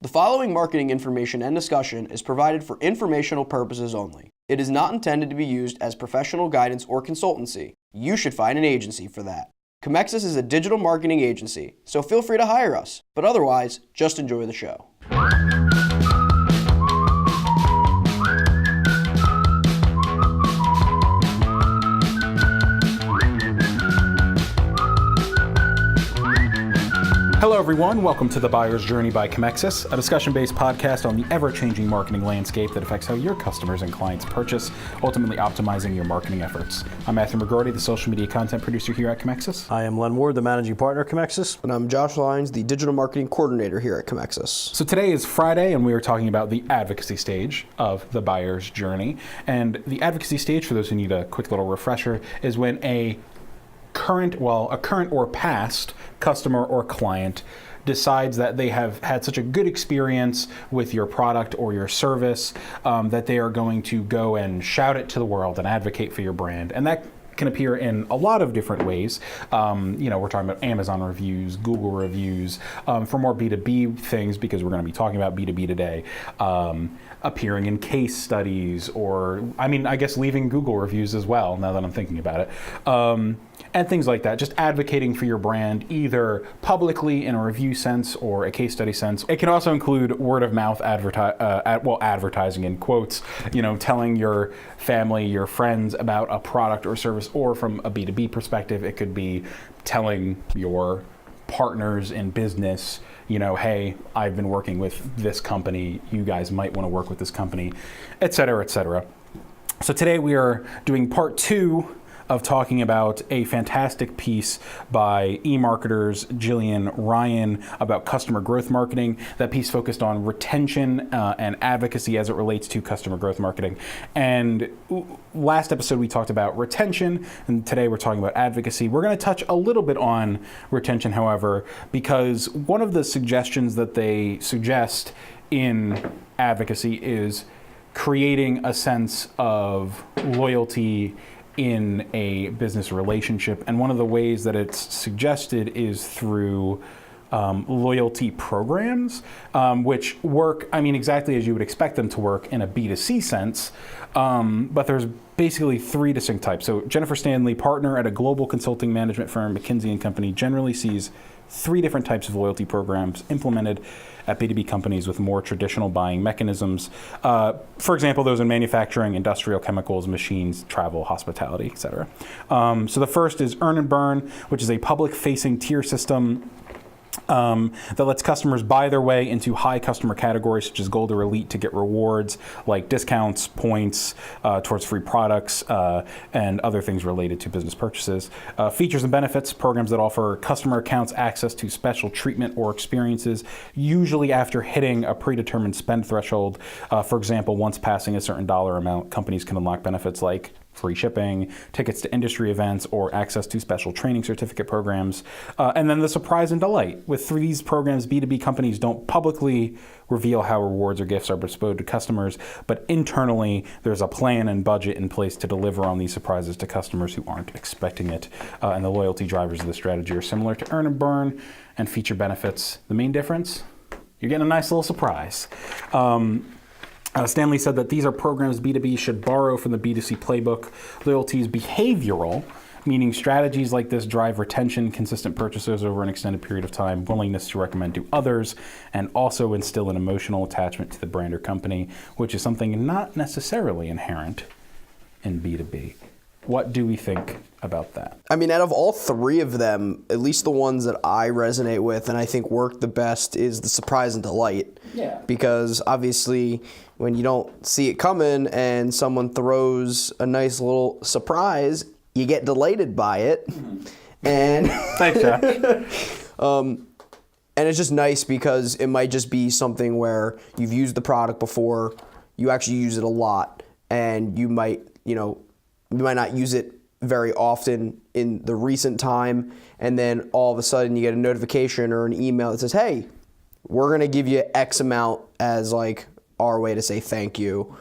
The following marketing information and discussion is provided for informational purposes only. It is not intended to be used as professional guidance or consultancy. You should find an agency for that. Comexis is a digital marketing agency, so feel free to hire us. But otherwise, just enjoy the show. Hello everyone, welcome to The Buyer's Journey by Comexis, a discussion-based podcast on the ever-changing marketing landscape that affects how your customers and clients purchase, ultimately optimizing your marketing efforts. I'm Matthew McGroarty, the social media content producer here at Comexis. I am Len Ward, the managing partner at Comexis. And I'm Josh Lyons, the digital marketing coordinator here at Comexis. So today is Friday, and we are talking about the advocacy stage of the buyer's journey. And the advocacy stage, for those who need a quick little refresher, is when a current or past customer or client decides that they have had such a good experience with your product or your service that they are going to go and shout it to the world and advocate for your brand. And that can appear in a lot of different ways. We're talking about Amazon reviews, Google reviews, for more B2B things, because we're going to be talking about B2B today, appearing in case studies, or, I guess leaving Google reviews as well, now that I'm thinking about it. And things like that, just advocating for your brand, either publicly in a review sense or a case study sense. It can also include word of mouth advertising in quotes, telling your family, your friends about a product or service, or from a B2B perspective, it could be telling your partners in business, hey, I've been working with this company, you guys might want to work with this company, et cetera, et cetera. So today we are doing part 2 of talking about a fantastic piece by eMarketer's Jillian Ryan about customer growth marketing. That piece focused on retention and advocacy as it relates to customer growth marketing. And last episode we talked about retention, and today we're talking about advocacy. We're going to touch a little bit on retention, however, because one of the suggestions that they suggest in advocacy is creating a sense of loyalty in a business relationship. And one of the ways that it's suggested is through loyalty programs, which work, exactly as you would expect them to work in a B2C sense, but there's basically 3 distinct types. So Jennifer Stanley, partner at a global consulting management firm, McKinsey & Company, generally sees 3 different types of loyalty programs implemented at B2B companies with more traditional buying mechanisms. For example, those in manufacturing, industrial, chemicals, machines, travel, hospitality, et cetera. So the first is Earn and Burn, which is a public-facing tier system that lets customers buy their way into high customer categories such as Gold or Elite to get rewards like discounts, points towards free products, and other things related to business purchases. Features and benefits, programs that offer customer accounts access to special treatment or experiences, usually after hitting a predetermined spend threshold. For example, once passing a certain dollar amount, companies can unlock benefits like free shipping, tickets to industry events, or access to special training certificate programs. And then the surprise and delight. With these programs, B2B companies don't publicly reveal how rewards or gifts are bestowed to customers, but internally there's a plan and budget in place to deliver on these surprises to customers who aren't expecting it. And the loyalty drivers of the strategy are similar to Earn and Burn and feature benefits. The main difference? You're getting a nice little surprise. Stanley said that these are programs B2B should borrow from the B2C playbook. Loyalty is behavioral, meaning strategies like this drive retention, consistent purchases over an extended period of time, willingness to recommend to others, and also instill an emotional attachment to the brand or company, which is something not necessarily inherent in B2B. What do we think about that? Out of all 3 of them, at least the ones that I resonate with and I think work the best is the surprise and delight. Yeah. Because obviously, when you don't see it coming and someone throws a nice little surprise, you get delighted by it. Mm-hmm. And thanks, Josh. And it's just nice because it might just be something where you've used the product before, you actually use it a lot, and you might not use it very often in the recent time, and then all of a sudden you get a notification or an email that says, hey, we're going to give you X amount as like our way to say thank you.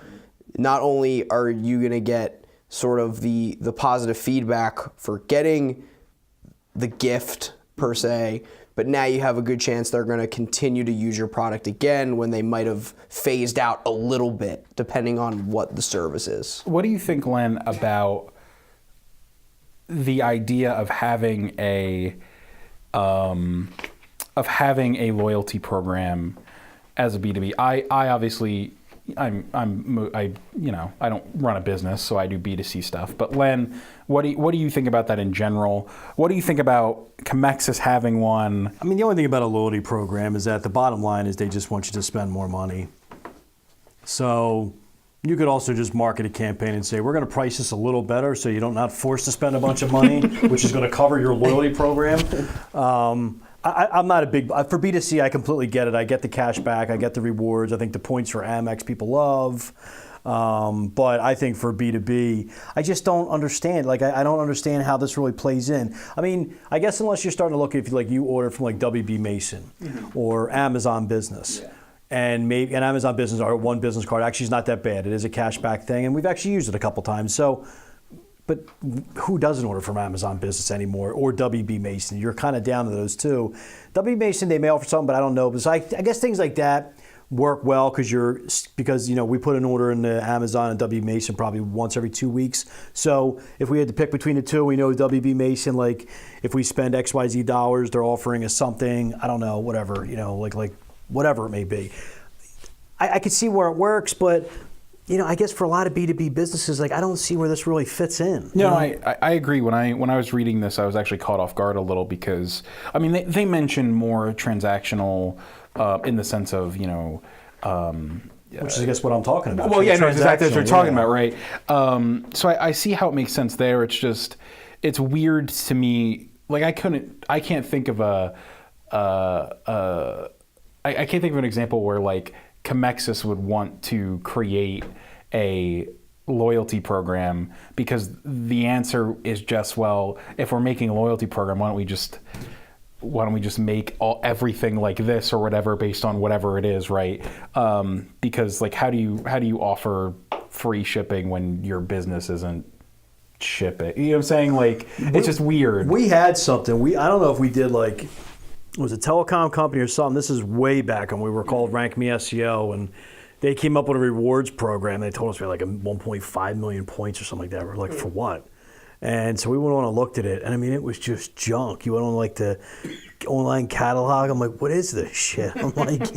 Not only are you going to get sort of the positive feedback for getting the gift per se, but now you have a good chance they're going to continue to use your product again when they might have phased out a little bit, depending on what the service is. What do you think, Len, about the idea of having a loyalty program as a B2B? I obviously I don't run a business, so I do B2C stuff. But Len, what do you think about that in general? What do you think about Chemexus having one? I mean, the only thing about a loyalty program is that the bottom line is they just want you to spend more money. So you could also just market a campaign and say, we're going to price this a little better so you're not forced to spend a bunch of money, which is going to cover your loyalty program. I'm not a big, for B2C, I completely get it. I get the cash back, I get the rewards. I think the points for Amex people love. But I think for B2B, I just don't understand. Like, I don't understand how this really plays in. I mean, I guess unless you're starting to look, if you order from like WB Mason or Amazon Business. Yeah. And Amazon Business, our one business card actually is not that bad. It is a cashback thing, and we've actually used it a couple times. So, but who doesn't order from Amazon Business anymore, or WB Mason? You're kind of down to those two. WB Mason, they may offer something, but I don't know. But so I guess things like that work well because we put an order into Amazon and WB Mason probably once every 2 weeks. So if we had to pick between the two, we know WB Mason, like if we spend XYZ dollars, they're offering us something. I don't know, whatever, like whatever it may be. I could see where it works, but I guess for a lot of B2B businesses, like I don't see where this really fits in. No, I agree. When I was reading this, I was actually caught off guard a little because, I mean, they mention more transactional in the sense of, which is, I guess, what I'm talking about. Well, yeah, no, exactly what you're talking about, right? So I see how it makes sense there. It's just, it's weird to me. Like I can't think of I can't think of an example where like Chemexus would want to create a loyalty program because the answer is just, well, if we're making a loyalty program, why don't we just make everything like this or whatever based on whatever it is, right? Because like how do you offer free shipping when your business isn't shipping? You know what I'm saying? Like it's just weird. We had something. I don't know if we did like. It was a telecom company or something. This is way back when we were called Rank Me SEO, and they came up with a rewards program. They told us we had like 1.5 million points or something like that. We're like, for what? And so we went on and looked at it, and I mean, it was just junk. You went on like the online catalog. I'm like, what is this shit? I'm like, just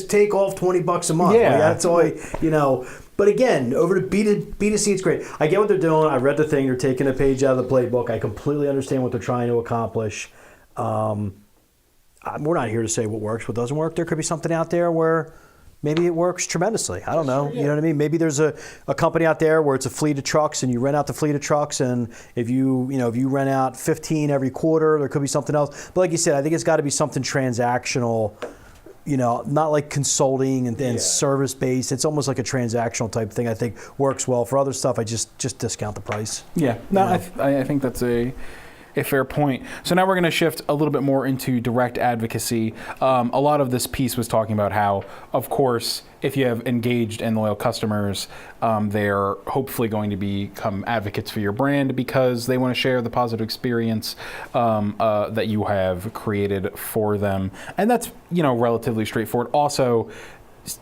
take off $20 a month. Yeah, like, that's all. But again, over to B2C, it's great. I get what they're doing. I read the thing. They're taking a page out of the playbook. I completely understand what they're trying to accomplish. We're not here to say what works, what doesn't work. There could be something out there where maybe it works tremendously. I don't know. You know what I mean? Maybe there's a company out there where it's a fleet of trucks and you rent out the fleet of trucks, and if you rent out 15 every quarter, there could be something else. But like you said, I think it's got to be something transactional, not like consulting and service-based. It's almost like a transactional type thing. I think works well. For other stuff, I just discount the price. Yeah. No, I think that's a fair point. So now we're going to shift a little bit more into direct advocacy. A lot of this piece was talking about how, of course, if you have engaged and loyal customers, they're hopefully going to become advocates for your brand because they want to share the positive experience that you have created for them. And that's, relatively straightforward. Also,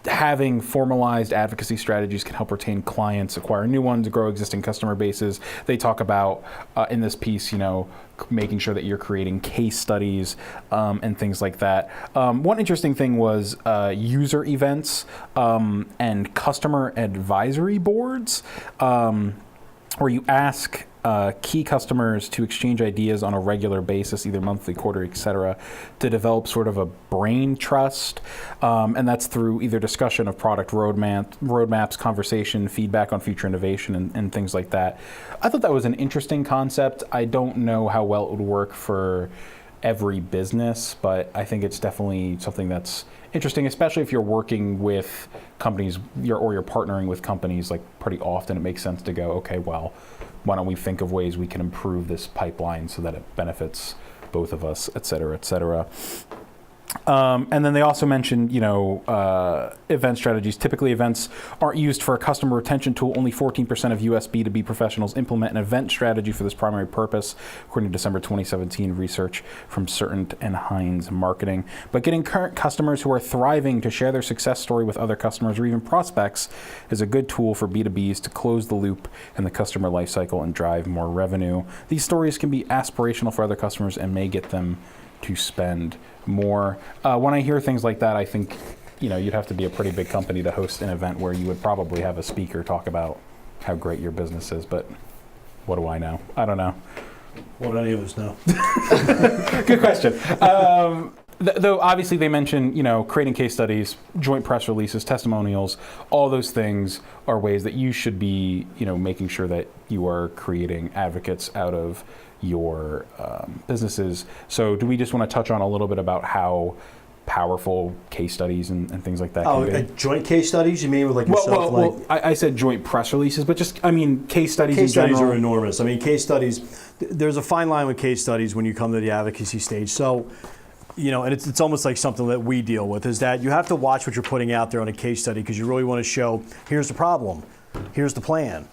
having formalized advocacy strategies can help retain clients, acquire new ones, grow existing customer bases. They talk about in this piece, making sure that you're creating case studies and things like that. One interesting thing was user events and customer advisory boards, where you ask key customers to exchange ideas on a regular basis, either monthly, quarterly, et cetera, to develop sort of a brain trust. And that's through either discussion of product roadmaps, conversation, feedback on future innovation, and things like that. I thought that was an interesting concept. I don't know how well it would work for every business, but I think it's definitely something that's interesting, especially if you're working with companies or you're partnering with companies like pretty often. It makes sense to go, okay, well, why don't we think of ways we can improve this pipeline so that it benefits both of us, et cetera, et cetera. And then they also mentioned, event strategies. Typically, events aren't used for a customer retention tool. Only 14% of US B2B professionals implement an event strategy for this primary purpose, according to December 2017 research from Certain and Hines Marketing. But getting current customers who are thriving to share their success story with other customers or even prospects is a good tool for B2Bs to close the loop in the customer lifecycle and drive more revenue. These stories can be aspirational for other customers and may get them to spend more. When I hear things like that, I think, you'd have to be a pretty big company to host an event where you would probably have a speaker talk about how great your business is. But what do I know? I don't know. What do any of us know? Good question. Though obviously they mention, creating case studies, joint press releases, testimonials, all those things are ways that you should be, making sure that you are creating advocates out of your businesses. So do we just want to touch on a little bit about how powerful case studies and things like that can be? Joint case studies? You mean with yourself? Well, I said joint press releases, but just, case studies in general. Case studies are enormous. Case studies, there's a fine line with case studies when you come to the advocacy stage. So, and it's almost like something that we deal with, is that you have to watch what you're putting out there on a case study, because you really want to show, here's the problem, here's the plan.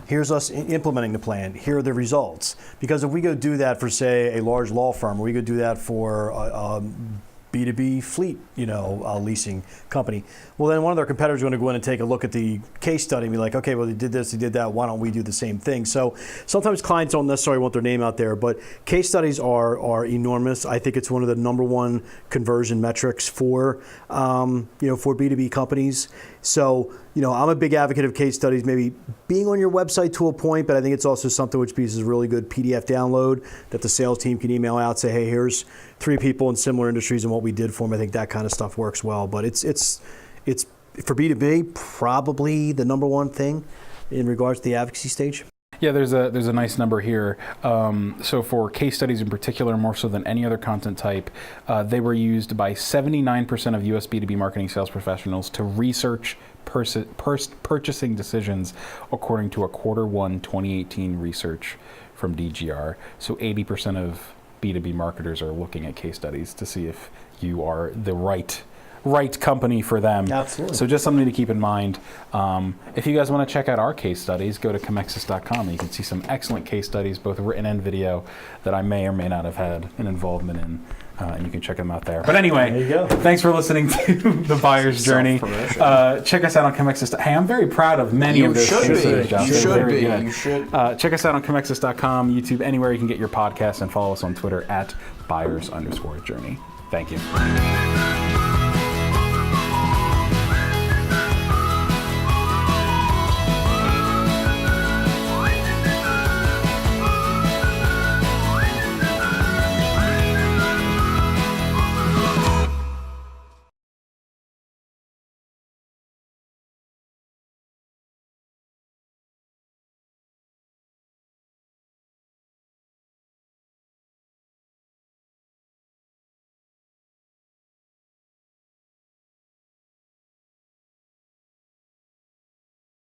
Here's us implementing the plan. Here are the results. Because if we go do that for, say, a large law firm, or we go do that for B2B fleet, leasing company, well, then one of their competitors is going to go in and take a look at the case study and be like, okay, well, they did this, they did that, why don't we do the same thing? So sometimes clients don't necessarily want their name out there, but case studies are enormous. I think it's one of the number one conversion metrics for, for B2B companies. So, I'm a big advocate of case studies, maybe being on your website to a point, but I think it's also something which is a really good PDF download that the sales team can email out, say, hey, here's 3 people in similar industries and what we did for them. I think that kind of stuff works well. But it's for B2B, probably the number one thing in regards to the advocacy stage. Yeah, there's a nice number here. So for case studies in particular, more so than any other content type, they were used by 79% of US B2B marketing sales professionals to research purchasing decisions, according to a Q1 2018 research from DGR. So 80% of B2B marketers are looking at case studies to see if you are the right company for them. Absolutely. So just something to keep in mind. If you guys want to check out our case studies, go to Comexis.com and you can see some excellent case studies, both written and video, that I may or may not have had an involvement in. And you can check them out there. But anyway, there you go. Thanks for listening to The Buyer's Journey. Check us out on Comexis. Hey, I'm very proud of many of those case studies, Josh. You should be. You should. Check us out on Comexis.com, YouTube, anywhere you can get your podcast, and follow us on Twitter at @buyers_journey. Thank you.